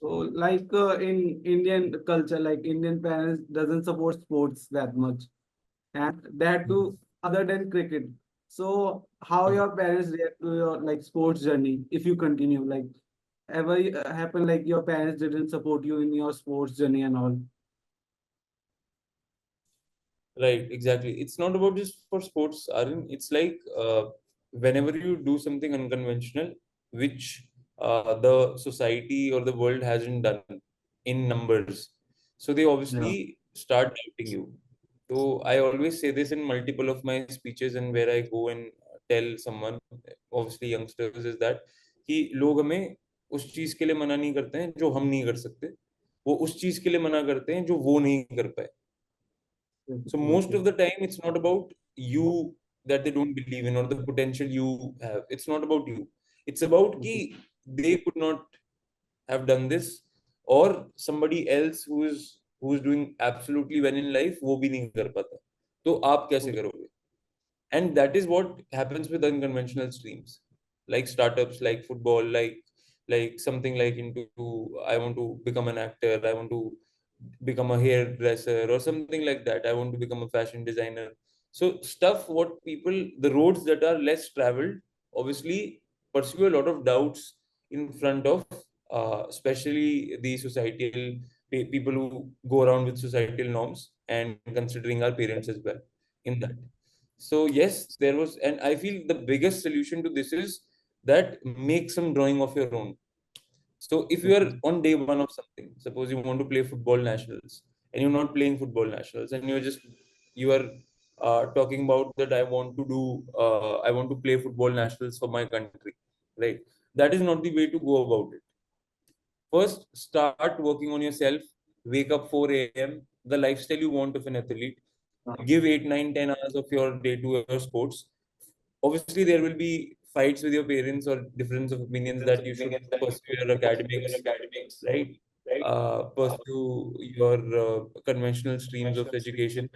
So like in Indian culture, like Indian parents doesn't support sports that much, and that too other than cricket. So how your parents react to your like sports journey if you continue? Like ever happen like your parents didn't support you in your sports journey and all? Right, exactly. It's not about just for sports, Arun. It's like whenever you do something unconventional, which the society or the world hasn't done in numbers, so they Yeah. obviously start doubting you. So I always say this in multiple of my speeches and where I go and tell someone, obviously youngsters, is that कि लोग हमें उस चीज के लिए मना नहीं करते हैं जो हम नहीं कर सकते, वो उस चीज के लिए मना करते हैं जो वो नहीं कर पाए. So most Okay. of the time, it's not about you that they don't believe in or the potential you have. It's not about you. It's about Okay. कि they could not have done this, or somebody else who is doing absolutely well in life वो भी नहीं कर पाता. तो आप कैसे Okay. करोगे? And that is what happens with unconventional streams, like startups, like football, like something like into I want to become an actor, I want to become a hairdresser or something like that, I want to become a fashion designer. So stuff what people, the roads that are less traveled, obviously pursue a lot of doubts in front of especially the societal people who go around with societal norms and considering our parents as well in that. So yes, there was, and I feel the biggest solution to this is that make some drawing of your own. So if you are Okay. on day one of something, suppose you want to play football nationals and you're not playing football nationals and you are talking about that I want to play football nationals for my country, right? That is not the way to go about it. First, start working on yourself. Wake up 4 a.m. The lifestyle you want of an athlete. Give 8, 9, 10 hours of your day to your sports. Obviously, there will be fights with your parents or difference of opinions that you should pursue your academics, right? Pursue your conventional streams of education.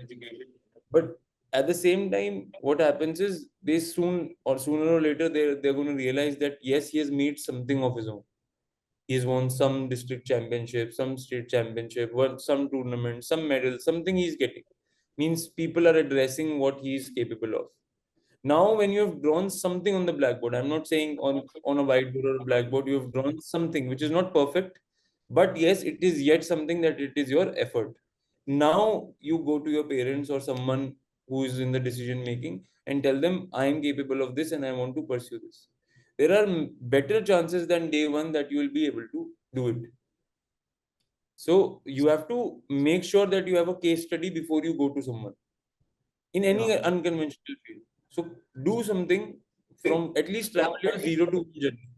But at the same time, what happens is they soon or sooner or later they're going to realize that yes, he has made something of his own. He's won some district championship, some state championship, won some tournament, some medal, something he's getting. Means people are addressing what he is capable of. Now, when you have drawn something on the blackboard, I'm not saying on a whiteboard or a blackboard, you have drawn something which is not perfect, but yes, it is yet something that it is your effort. Now you go to your parents or someone who is in the decision making and tell them, I am capable of this and I want to pursue this. There are better chances than day one that you will be able to do it. So you have to make sure that you have a case study before you go to someone in any Yeah. unconventional field. So do something from at least travel your 0 to 1 journey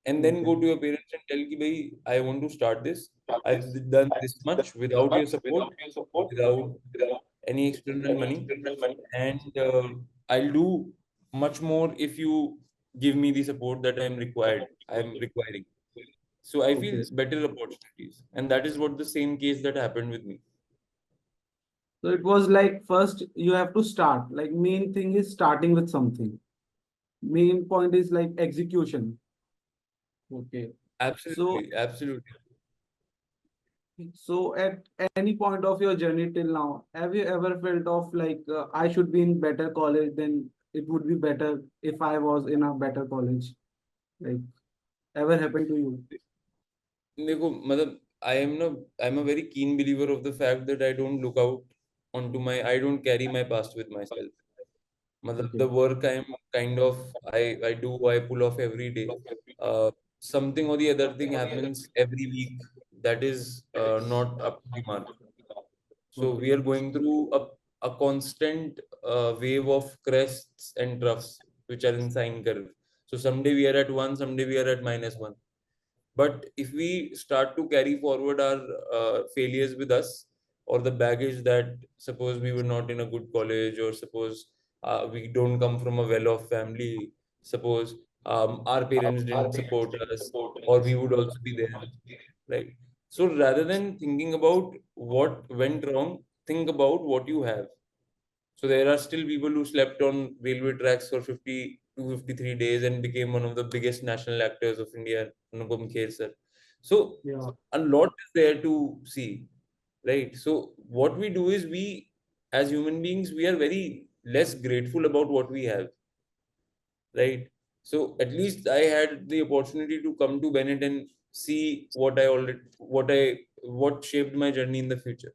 and then Okay. go to your parents and tell ki, bhai, I want to start this. I've done this much without your support, without any external money, and I'll do much more if you give me the support that I'm requiring. So I feel Okay. better opportunities, and that is what the same case that happened with me. So it was like first you have to start. Like main thing is starting with something. Main point is like execution. Okay. So Absolutely, absolutely. so at any point of your journey till now, have you ever felt of like I should be in better college than it would be better if I was in a better college? Like ever happened to you? देखो मतलब I'm a very keen believer of the fact that I don't look out onto my I don't carry my past with myself. मतलब Okay. the work I'm kind of I do I pull off every day. Something or the other thing happens every week that is not up to the mark. So we Okay. are going through a constant wave of crests and troughs which are in sine curve. So someday we are at one, someday we are at -1. But if we start to carry forward our failures with us, or the baggage that suppose we were not in a good college, or suppose we don't come from a well-off family, suppose our parents didn't support us, or we would also be there, right? So rather than thinking about what went wrong, think about what you have. So there are still people who slept on railway tracks for 50 to 53 days and became one of the biggest national actors of India, Anupam Kher sir. So Yeah. a lot is there to see, right? So what we do is we, as human beings, we are very less grateful about what we have, right? So at least I had the opportunity to come to Bennett and see what shaped my journey in the future.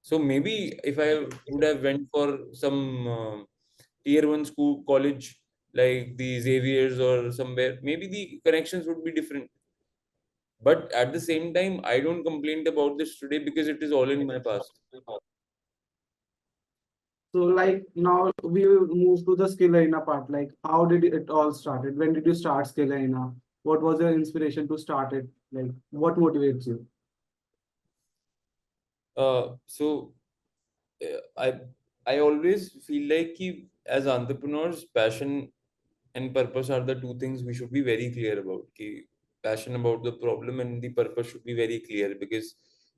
So maybe if I would have went for some tier one school college like the Xavier's or somewhere, maybe the connections would be different. But at the same time, I don't complain about this today because it is all in my past. So like now we will move to the Skillarena part. Like how did it all started? When did you start Skillarena? What was your inspiration to start it? Like what motivates you? So I always feel like as entrepreneurs, passion and purpose are the two things we should be very clear about. Passion about the problem and the purpose should be very clear, because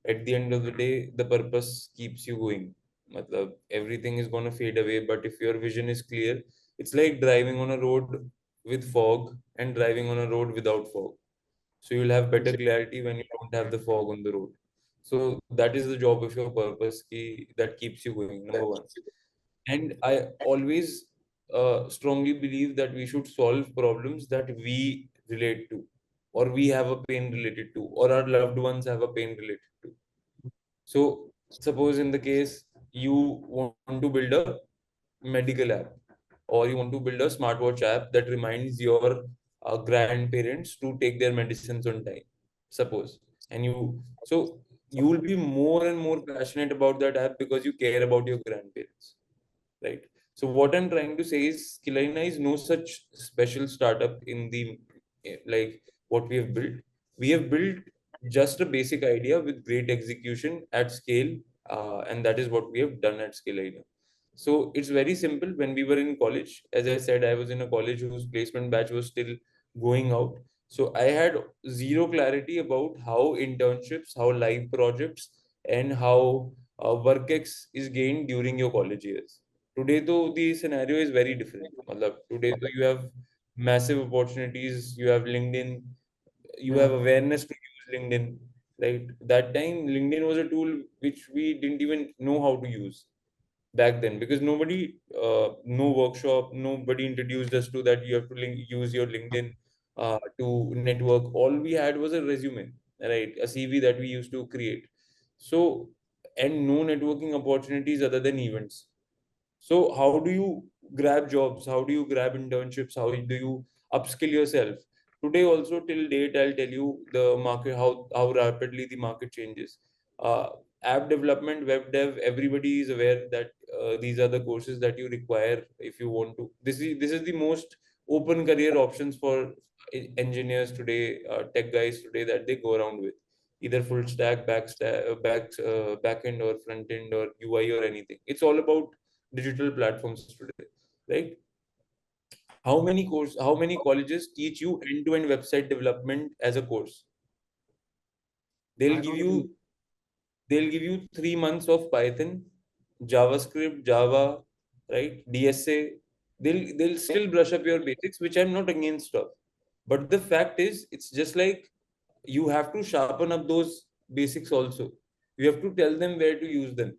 at the end of the day, the purpose keeps you going. Matlab, everything is gonna fade away, but if your vision is clear, it's like driving on a road with fog and driving on a road without fog. So you'll have better clarity when you don't have the fog on the road. So that is the job of your purpose that keeps you going, number one. And I always strongly believe that we should solve problems that we relate to, or we have a pain related to, or our loved ones have a pain related to. So suppose in the case you want to build a medical app, or you want to build a smartwatch app that reminds your grandparents to take their medicines on time, suppose. And you will be more and more passionate about that app because you care about your grandparents, right? So what I'm trying to say is Skillarena is no such special startup in the like what we have built. We have built just a basic idea with great execution at scale, and that is what we have done at Skillarena. So it's very simple. When we were in college, as I said, I was in a college whose placement batch was still going out. So I had zero clarity about how internships, how live projects, and how work is gained during your college years. Today, though, the scenario is very different. Matlab, today, though, you have massive opportunities. You have LinkedIn. You Yeah. have awareness to use LinkedIn. Right. That time, LinkedIn was a tool which we didn't even know how to use back then, because no workshop, nobody introduced us to that. You have to use your LinkedIn to network. All we had was a resume, right? A CV that we used to create. So, and no networking opportunities other than events. So how do you grab jobs? How do you grab internships? How do you upskill yourself? Today also till date, I'll tell you the market, how rapidly the market changes. Uh, App development, web dev, everybody is aware that these are the courses that you require if you want to. This is the most open career options for engineers today, tech guys today, that they go around with. Either full stack, back end, or front end, or UI, or anything. It's all about digital platforms today, right? How many colleges teach you end-to-end website development as a course? they'll I give don't you think. they'll give you 3 months of Python, JavaScript, Java, right? DSA. They'll still brush up your basics, which I'm not against of. But the fact is, it's just like you have to sharpen up those basics also. You have to tell them where to use them,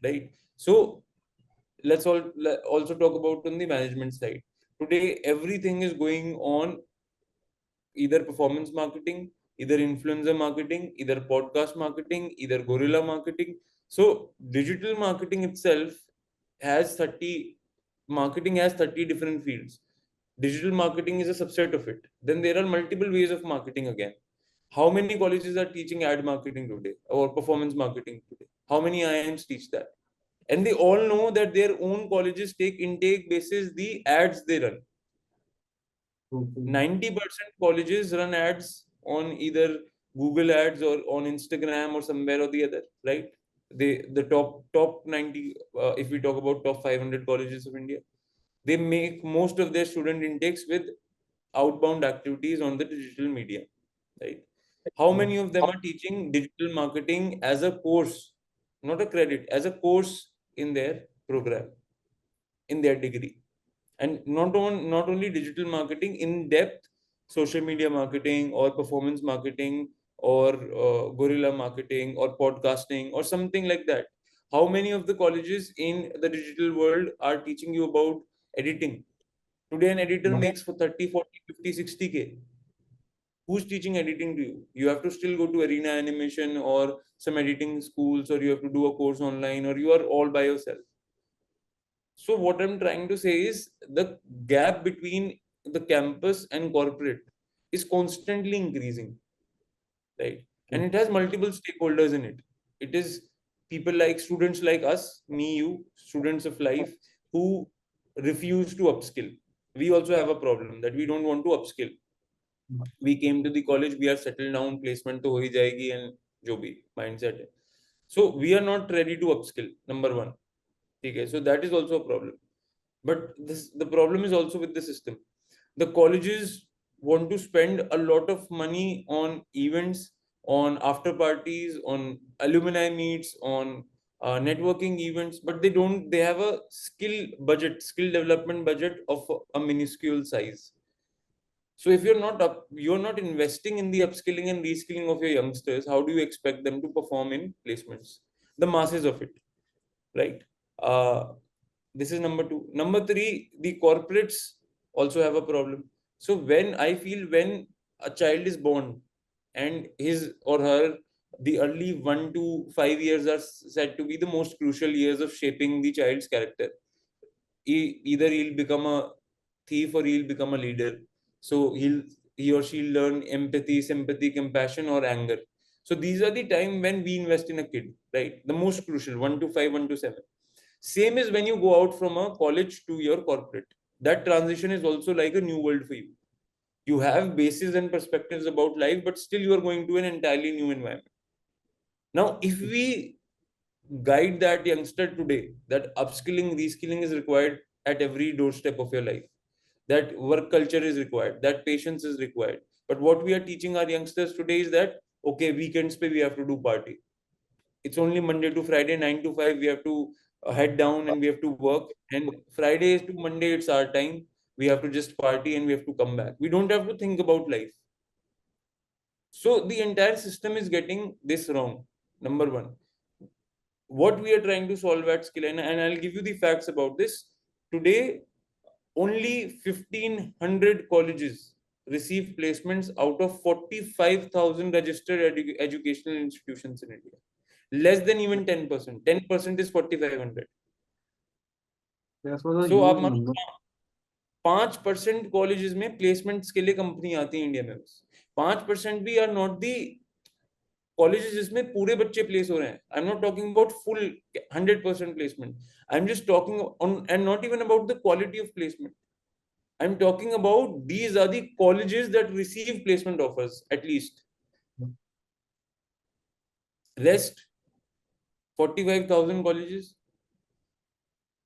right? So also talk about on the management side. Today, everything is going on either performance marketing, either influencer marketing, either podcast marketing, either guerrilla marketing. So digital marketing itself has 30 marketing has 30 different fields. Digital marketing is a subset of it. Then there are multiple ways of marketing again. How many colleges are teaching ad marketing today or performance marketing today? How many IIMs teach that? And they all know that their own colleges take intake basis the ads they run. Okay. 90% colleges run ads on either Google ads or on Instagram or somewhere or the other, right? The top 90, if we talk about top 500 colleges of India, they make most of their student intakes with outbound activities on the digital media, right? How many of them are teaching digital marketing as a course, not a credit, as a course in their program, in their degree? And not only digital marketing, in depth social media marketing or performance marketing or guerrilla marketing or podcasting or something like that. How many of the colleges in the digital world are teaching you about editing? Today, an editor Yeah. makes for 30, 40, 50, 60K. Who's teaching editing to you? You have to still go to Arena Animation or some editing schools, or you have to do a course online, or you are all by yourself. So what I'm trying to say is the gap between the campus and corporate is constantly increasing, right? And it has multiple stakeholders in it. It is people like students like us, me, you, students of life, who refuse to upskill. We also have a problem that we don't want to upskill. We came to the college, we are settled down, placement to ho hi jayegi, and jo bhi mindset hai. So we are not ready to upskill, number one. Okay, so that is also a problem. But the problem is also with the system. The colleges want to spend a lot of money on events, on after parties, on alumni meets, on networking events, but they have a skill development budget of a minuscule size. So if you're not investing in the upskilling and reskilling of your youngsters, how do you expect them to perform in placements? The masses of it, right? This is number two. Number three, the corporates also have a problem. So when a child is born and his or her, the early 1 to 5 years are said to be the most crucial years of shaping the child's character. Either he'll become a thief or he'll become a leader. So he or she'll learn empathy, sympathy, compassion, or anger. So these are the time when we invest in a kid, right? The most crucial, 1 to 5, 1 to 7. Same is when you go out from a college to your corporate. That transition is also like a new world for you. You have bases and perspectives about life, but still you are going to an entirely new environment. Now, if we guide that youngster today that upskilling, reskilling is required at every doorstep of your life, that work culture is required, that patience is required. But what we are teaching our youngsters today is that, okay, weekends pe we have to do party. It's only Monday to Friday, 9 to 5, we have to head down and we have to work. And Friday to Monday, it's our time. We have to just party and we have to come back. We don't have to think about life. So the entire system is getting this wrong. Number one. What we are trying to solve at Skillarena, and I'll give you the facts about this. Today, only 1,500 colleges receive placements out of 45,000 registered educational institutions in India. Less than even 10%. 10% is 4,500. That was a So आप huge मानो number. 5% colleges में placements के लिए company आती है India में, बस 5% भी आर नॉट दी कॉलेजेस जिसमें पूरे बच्चे प्लेस हो रहे हैं. I am not talking about full 100% placement. I am just talking on and not even about the quality of placement. I'm talking about these are the colleges that receive placement offers at least. Rest 45,000 colleges,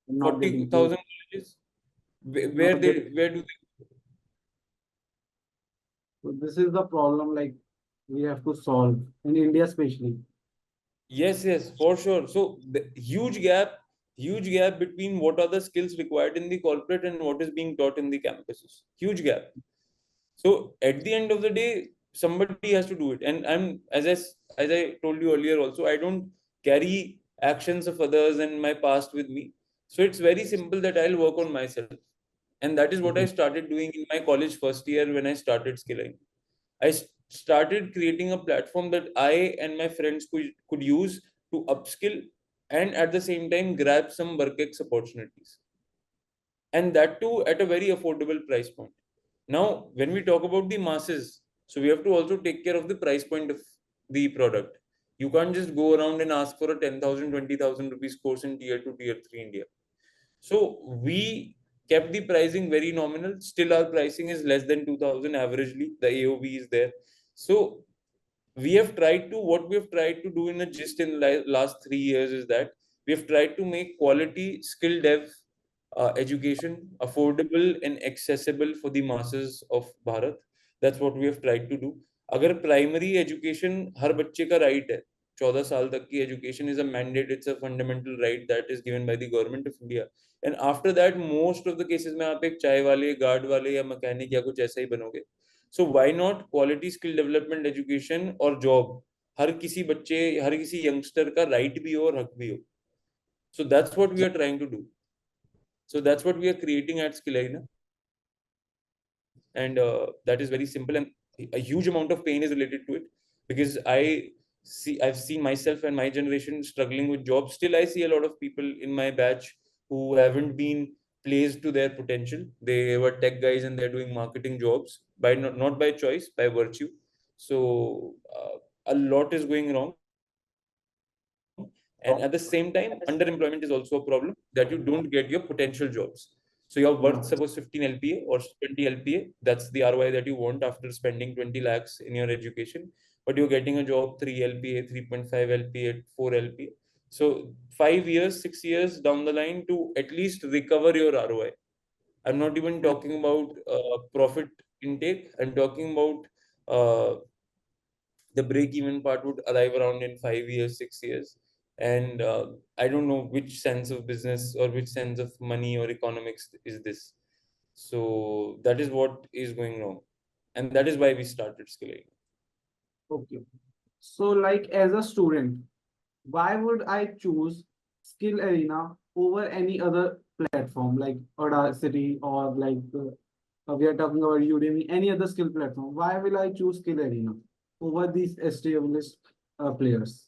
Not getting paid. 40,000 colleges. Not getting. Where do they? So this is the problem like we have to solve in India especially. Yes, for sure. So the huge gap between what are the skills required in the corporate and what is being taught in the campuses. Huge gap. So at the end of the day, somebody has to do it. And I'm as I told you earlier also, I don't carry actions of others and my past with me. So it's very simple that I'll work on myself. And that is what I Okay. started doing in my college first year when I started skilling. I started creating a platform that I and my friends could use to upskill and at the same time grab some WorkX opportunities. And that too at a very affordable price point. Now, when we talk about the masses, so we have to also take care of the price point of the product. You can't just go around and ask for a 10,000, 20,000 rupees course in tier 2, tier 3 India. So we kept the pricing very nominal. Still, our pricing is less than 2,000 averagely. The AOV is there. So what we have tried to do in the gist in last 3 years is that we have tried to make quality skill dev education affordable and accessible for the masses of Bharat. That's what we have tried to do. अगर primary education हर बच्चे का right है, 14 साल तक की education is a mandate, it's a fundamental right that is given by the government of India. And after that, most of the cases में आप एक चाय वाले, गार्ड वाले या मैकेनिक या कुछ ऐसा ही बनोगे. So why not quality skill development education or job? हर किसी बच्चे, हर किसी youngster का right भी हो और हक भी हो. So that's what we are trying to do. So that's what we are creating at Skillarena. And that is very simple, and a huge amount of pain is related to it, because I've seen myself and my generation struggling with jobs. Still I see a lot of people in my batch who haven't been placed to their potential. They were tech guys and they're doing marketing jobs by not by choice, by virtue. So a lot is going wrong. And at the same time, underemployment is also a problem, that you don't get your potential jobs. So you're worth suppose 15 LPA or 20 LPA. That's the ROI that you want after spending 20 lakhs in your education. But you're getting a job 3 LPA, 3.5 LPA, 4 LPA. So 5 years, 6 years down the line to at least recover your ROI. I'm not even talking about profit intake. I'm talking about the break even part would arrive around in 5 years, 6 years. And I don't know which sense of business or which sense of money or economics is this. So that is what is going wrong. And that is why we started Skilling. Okay. So, like as a student, why would I choose Skill Arena over any other platform like Audacity or like we are talking about Udemy, any other skill platform? Why will I choose Skill Arena over these established players?